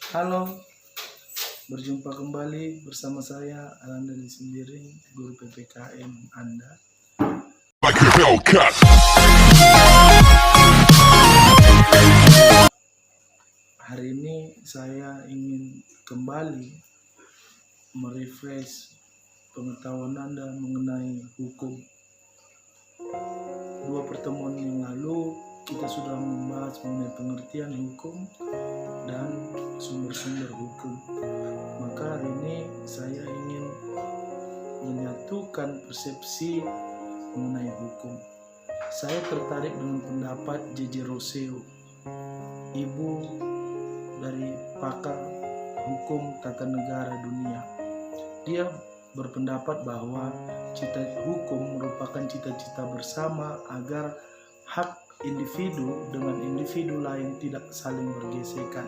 Halo, berjumpa kembali bersama saya Ananda Sembiring, guru PPKN Anda. Like a Hellcat. Hari ini saya ingin kembali merefresh pengetahuan Anda mengenai hukum. Dua pertemuan yang lalu kita sudah membahas mengenai pengertian hukum dan sumber-sumber hukum. Maka hari ini saya ingin menyatukan persepsi mengenai hukum. Saya tertarik dengan pendapat J.J. Rousseau, ibu dari pakar hukum tata negara dunia. Dia berpendapat bahwa hukum merupakan cita-cita bersama agar hak individu dengan individu lain tidak saling bergesekan.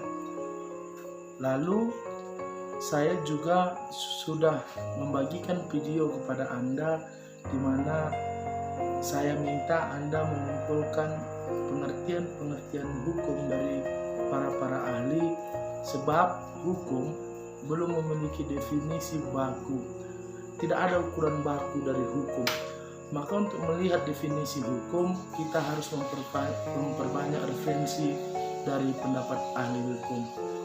Lalu saya juga sudah membagikan video kepada Anda di mana saya minta Anda mengumpulkan pengertian-pengertian hukum dari para ahli, sebab hukum belum memiliki definisi baku. Tidak ada ukuran baku dari hukum. Maka untuk melihat definisi hukum, kita harus memperbanyak referensi dari pendapat ahli hukum.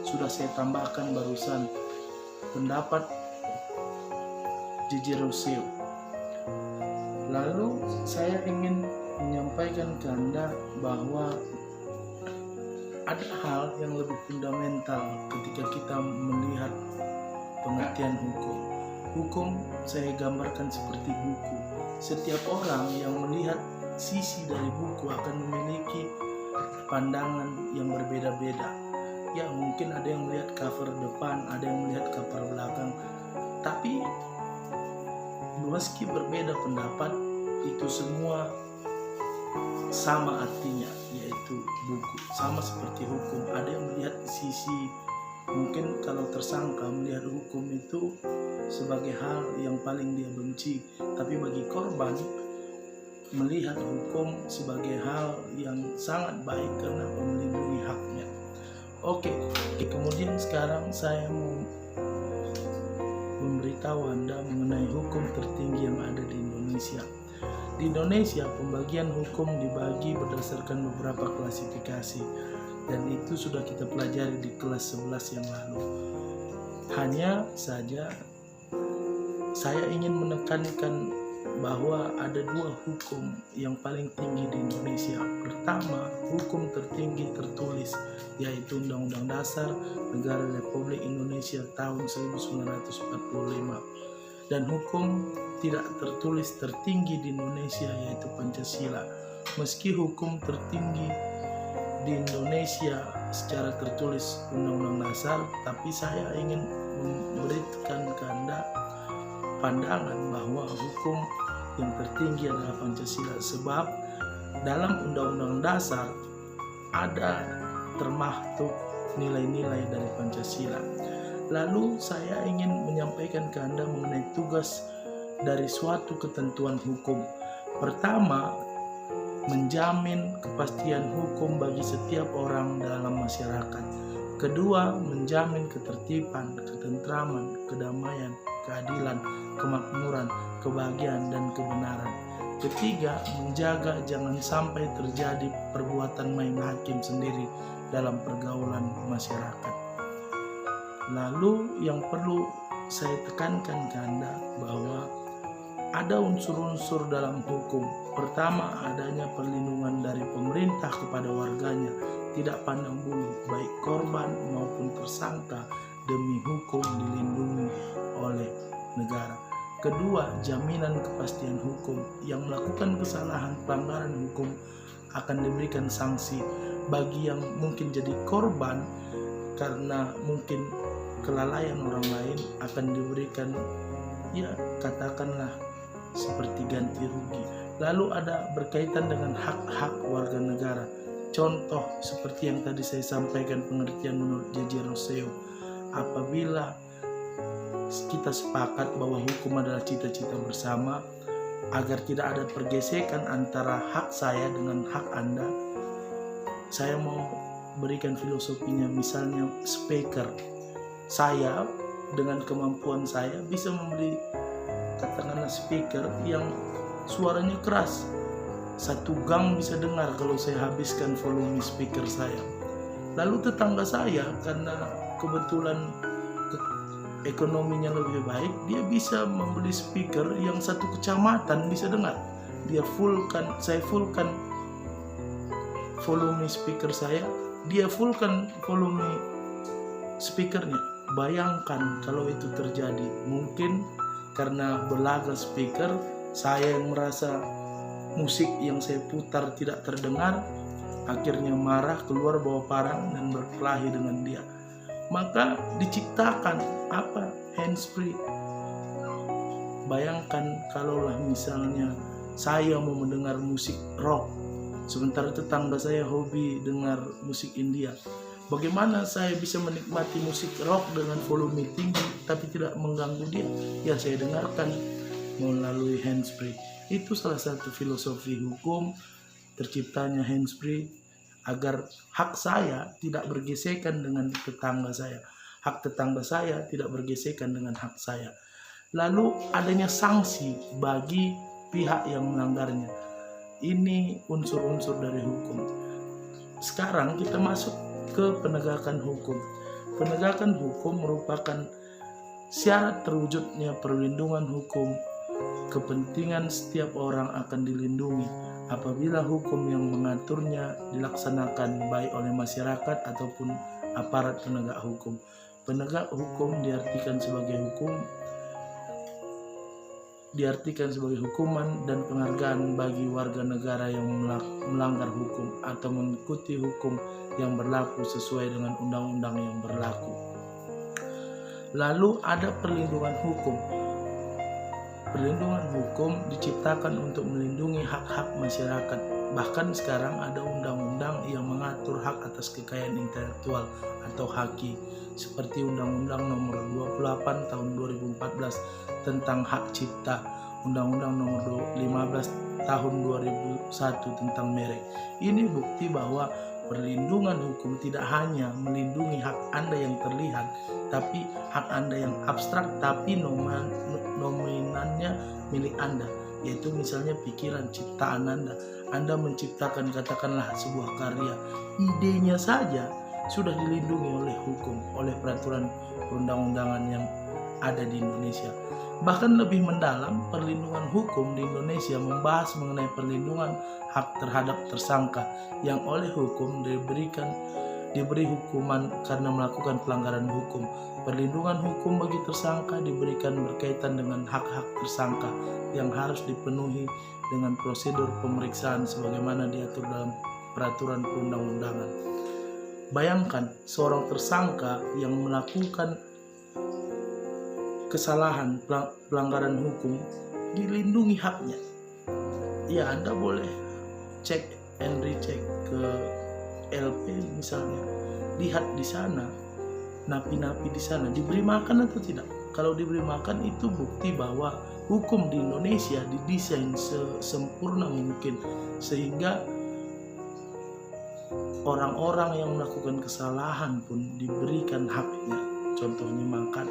Sudah saya tambahkan barusan pendapat J.J. Rousseau. Lalu saya ingin menyampaikan ke Anda bahwa ada hal yang lebih fundamental ketika kita melihat pengertian hukum. Hukum saya gambarkan seperti buku. Setiap orang yang melihat sisi dari buku akan memiliki pandangan yang berbeda-beda. Ya, mungkin ada yang melihat cover depan, ada yang melihat cover belakang. Tapi meski berbeda pendapat, itu semua sama artinya, yaitu buku. Sama seperti hukum. Ada yang melihat sisi, mungkin kalau tersangka melihat hukum itu sebagai hal yang paling dia benci, tapi bagi korban melihat hukum sebagai hal yang sangat baik karena melindungi haknya. Oke, kemudian sekarang saya mau memberitahu Anda mengenai hukum tertinggi yang ada di Indonesia. Di Indonesia, pembagian hukum dibagi berdasarkan beberapa klasifikasi, dan itu sudah kita pelajari di kelas 11 yang lalu. Hanya saja saya ingin menekankan bahwa ada dua hukum yang paling tinggi di Indonesia. Pertama, hukum tertinggi tertulis, yaitu Undang-Undang Dasar Negara Republik Indonesia tahun 1945. Dan hukum tidak tertulis tertinggi di Indonesia, yaitu Pancasila. Meski hukum tertinggi di Indonesia secara tertulis Undang-Undang Dasar, tapi saya ingin memberikan ke Anda pandangan bahwa hukum yang tertinggi adalah Pancasila, sebab dalam Undang-Undang Dasar ada termaktub nilai-nilai dari Pancasila. Lalu saya ingin menyampaikan ke Anda mengenai tugas dari suatu ketentuan hukum. Pertama, menjamin kepastian hukum bagi setiap orang dalam masyarakat. Kedua, menjamin ketertiban, ketentraman, kedamaian, keadilan, kemakmuran, kebahagiaan, dan kebenaran. Ketiga, menjaga jangan sampai terjadi perbuatan main hakim sendiri dalam pergaulan masyarakat. Lalu yang perlu saya tekankan ke Anda bahwa ada unsur-unsur dalam hukum. Pertama, adanya perlindungan dari pemerintah kepada warganya, tidak pandang bulu, baik korban maupun tersangka, demi hukum dilindungi oleh negara. Kedua, jaminan kepastian hukum. Yang melakukan kesalahan pelanggaran hukum akan diberikan sanksi. Bagi yang mungkin jadi korban karena mungkin kelalaian orang lain, akan diberikan, ya katakanlah seperti ganti rugi. Lalu ada berkaitan dengan hak-hak warga negara. Contoh seperti yang tadi saya sampaikan pengertian menurut J.J. Rousseau. Apabila kita sepakat bahwa hukum adalah cita-cita bersama, agar tidak ada pergesekan antara hak saya dengan hak Anda, saya mau berikan filosofinya. Misalnya speaker, saya dengan kemampuan saya bisa membeli katakanlah speaker yang suaranya keras, satu gang bisa dengar kalau saya habiskan volume speaker saya. Lalu tetangga saya karena kebetulan ekonominya lebih baik, dia bisa membeli speaker yang satu kecamatan bisa dengar. Saya fullkan volume speaker saya, dia fullkan volume speakernya. Bayangkan kalau itu terjadi, mungkin karena belaga speaker, saya yang merasa musik yang saya putar tidak terdengar, akhirnya marah, keluar bawa parang dan berkelahi dengan dia. Maka diciptakan handsfree. Bayangkan kalaulah misalnya saya mau mendengar musik rock, sementara tetangga saya hobi dengar musik India. Bagaimana saya bisa menikmati musik rock dengan volume tinggi tapi tidak mengganggu dia? Ya, saya dengarkan melalui handsfree. Itu salah satu filosofi hukum terciptanya handsfree, agar hak saya tidak bergesekan dengan tetangga saya, hak tetangga saya tidak bergesekan dengan hak saya. Lalu adanya sanksi bagi pihak yang melanggarnya. Ini unsur-unsur dari hukum. Sekarang kita masuk ke penegakan hukum. Penegakan hukum merupakan syarat terwujudnya perlindungan hukum. Kepentingan setiap orang akan dilindungi apabila hukum yang mengaturnya dilaksanakan baik oleh masyarakat ataupun aparat penegak hukum. Penegak hukum diartikan sebagai hukuman dan penghargaan bagi warga negara yang melanggar hukum atau mengikuti hukum yang berlaku sesuai dengan undang-undang yang berlaku. Lalu ada perlindungan hukum. Perlindungan hukum diciptakan untuk melindungi hak-hak masyarakat. Bahkan sekarang ada undang-undang yang mengatur hak atas kekayaan intelektual atau HAKI, seperti Undang-Undang Nomor 28 Tahun 2014 tentang hak cipta, Undang-Undang Nomor 15 Tahun 2001 tentang merek. Ini bukti bahwa perlindungan hukum tidak hanya melindungi hak Anda yang terlihat, tapi hak Anda yang abstrak tapi nominalnya milik Anda, yaitu misalnya pikiran ciptaan Anda. Anda menciptakan katakanlah sebuah karya, idenya saja sudah dilindungi oleh hukum, oleh peraturan perundang-undangan yang ada di Indonesia. Bahkan lebih mendalam, perlindungan hukum di Indonesia membahas mengenai perlindungan hak terhadap tersangka yang oleh hukum diberi hukuman karena melakukan pelanggaran hukum. Perlindungan hukum bagi tersangka diberikan berkaitan dengan hak-hak tersangka yang harus dipenuhi dengan prosedur pemeriksaan sebagaimana diatur dalam peraturan perundang-undangan. Bayangkan seorang tersangka yang melakukan kesalahan pelanggaran hukum dilindungi haknya. Ya, Anda boleh cek and recheck ke LP misalnya, lihat di sana napi-napi di sana diberi makan atau tidak. Kalau diberi makan itu bukti bahwa hukum di Indonesia didesain sesempurna mungkin sehingga orang-orang yang melakukan kesalahan pun diberikan haknya, contohnya makan.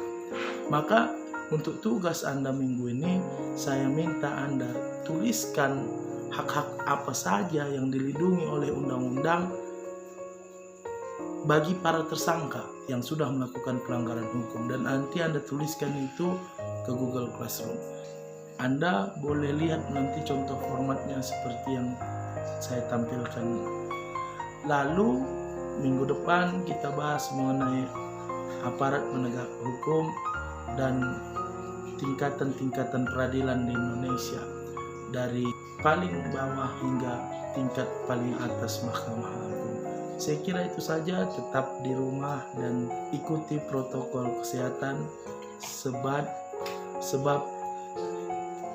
Maka untuk tugas Anda minggu ini, saya minta Anda tuliskan hak-hak apa saja yang dilindungi oleh undang-undang bagi para tersangka yang sudah melakukan pelanggaran hukum, dan nanti Anda tuliskan itu ke Google Classroom. Anda boleh lihat nanti contoh formatnya seperti yang saya tampilkan. Lalu minggu depan kita bahas mengenai aparat penegak hukum dan tingkatan-tingkatan peradilan di Indonesia, dari paling bawah hingga tingkat paling atas Mahkamah Agung. Saya kira itu saja. Tetap di rumah dan ikuti protokol kesehatan, sebab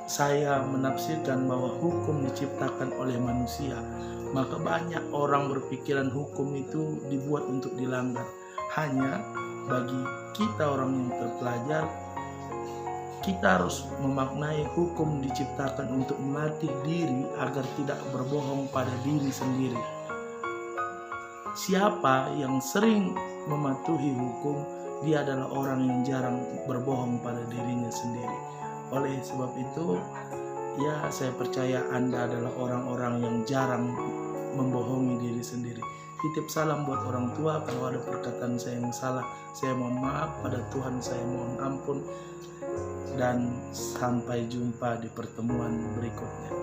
saya menafsirkan bahwa hukum diciptakan oleh manusia, maka banyak orang berpikiran hukum itu dibuat untuk dilanggar. Hanya bagi kita orang yang terpelajar, kita harus memaknai hukum diciptakan untuk melatih diri agar tidak berbohong pada diri sendiri. siapa yang sering mematuhi hukum, dia adalah orang yang jarang berbohong pada dirinya sendiri. Oleh sebab itu, ya saya percaya Anda adalah orang-orang yang jarang membohongi diri sendiri. Titip salam buat orang tua, kalau ada perkataan saya yang salah, saya mohon maaf, pada Tuhan saya mohon ampun, dan sampai jumpa di pertemuan berikutnya.